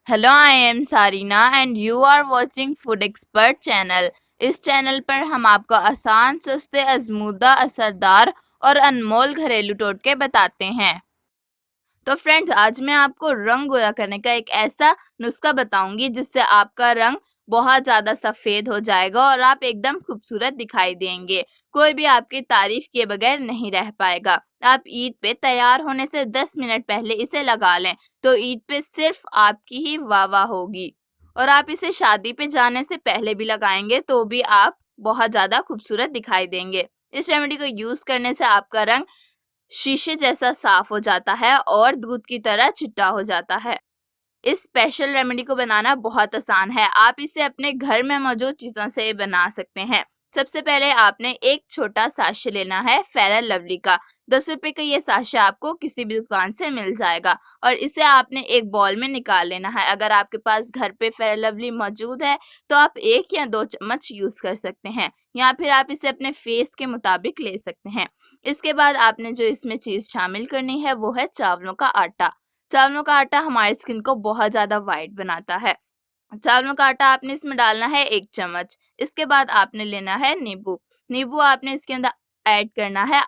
Hello, I am Sareena and you are watching food expert channel. इस channel पर हम आपको आसान, सस्ते, आजमूदा, असरदार और अनमोल घरेलू टोटके बताते हैं। तो फ्रेंड्स, आज मैं आपको रंग गोरा करने का एक ऐसा नुस्खा बताऊंगी जिससे आपका रंग बहुत ज़्यादा सफ़ेद हो जाएगा और आप एकदम खूबसूरत दिखाई देंगे। कोई भी आपकी तारीफ किए बगैर नहीं रह पाएगा। आप ईद पे तैयार होने से 10 मिनट पहले इसे लगा लें तो ईद पे सिर्फ आपकी ही वाह वाह होगी। और आप इसे शादी पे जाने से पहले भी लगाएंगे तो भी आप बहुत ज़्यादा खूबसूरत दिखाई देंगे। इस रेमेडी को यूज़ करने से आपका रंग शीशे जैसा साफ हो जाता है और दूध की तरह चिट्टा हो जाता है। इस स्पेशल रेमेडी को बनाना बहुत आसान है। आप इसे अपने घर में मौजूद चीज़ों से बना सकते हैं। सबसे पहले आपने एक छोटा साशे लेना है फेयर लवली का। 10 रुपए का ये साशा आपको किसी भी दुकान से मिल जाएगा और इसे आपने एक बॉल में निकाल लेना है। अगर आपके पास घर पे फेयर लवली मौजूद है तो आप 1 या 2 चम्मच यूज़ कर सकते हैं या फिर आप इसे अपने फेस के मुताबिक ले सकते हैं। इसके बाद आपने जो इसमें चीज़ शामिल करनी है वो है चावलों का आटा। चावलों का आटा हमारी स्किन को बहुत ज़्यादा वाइट बनाता है। चावलों का आटा आपने इसमें डालना है 1 चम्मच। इसके बाद आपने लेना है नींबू। नींबू आपने इसके अंदर ऐड करना है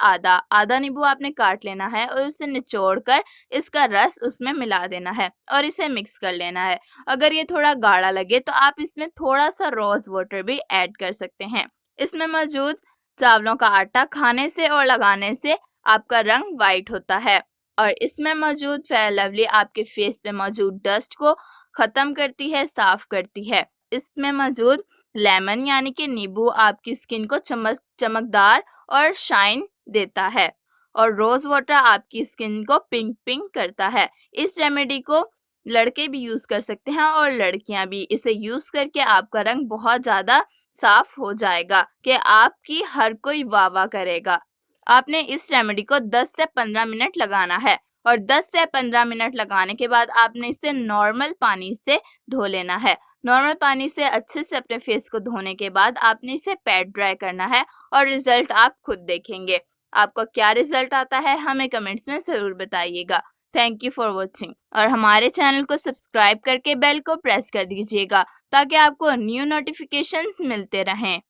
आधा नींबू आपने काट लेना है और उसे निचोड़ कर इसका रस उसमें मिला देना है और इसे मिक्स कर लेना है। अगर ये थोड़ा गाढ़ा लगे तो आप इसमें थोड़ा-सा रोज़ वाटर भी ऐड कर सकते हैं। इसमें मौजूद चावलों का आटा खाने से और लगाने से आपका रंग वाइट होता है और इसमें मौजूद फेयर लवली आपके फेस पे मौजूद डस्ट को ख़त्म करती है, साफ़ करती है। इसमें मौजूद लेमन यानी कि नींबू आपकी स्किन को चमकदार और शाइन देता है और रोज़ वाटर आपकी स्किन को पिंक पिंक करता है। इस रेमेडी को लड़के भी यूज़ कर सकते हैं और लड़कियां भी। इसे यूज़ करके आपका रंग बहुत ज़्यादा साफ हो जाएगा कि आपकी हर कोई वाह वाह करेगा। आपने इस रेमेडी को 10 से 15 मिनट लगाना है और 10 से 15 मिनट लगाने के बाद आपने इसे नॉर्मल पानी से धो लेना है। नॉर्मल पानी से अच्छे से अपने फेस को धोने के बाद आपने इसे पैड ड्राई करना है और रिजल्ट आप खुद देखेंगे। आपका क्या रिजल्ट आता है हमें कमेंट्स में ज़रूर बताइएगा। थैंक यू फॉर वॉचिंग और हमारे चैनल को सब्सक्राइब करके बेल को प्रेस कर दीजिएगा ताकि आपको न्यू नोटिफिकेशंस मिलते रहें।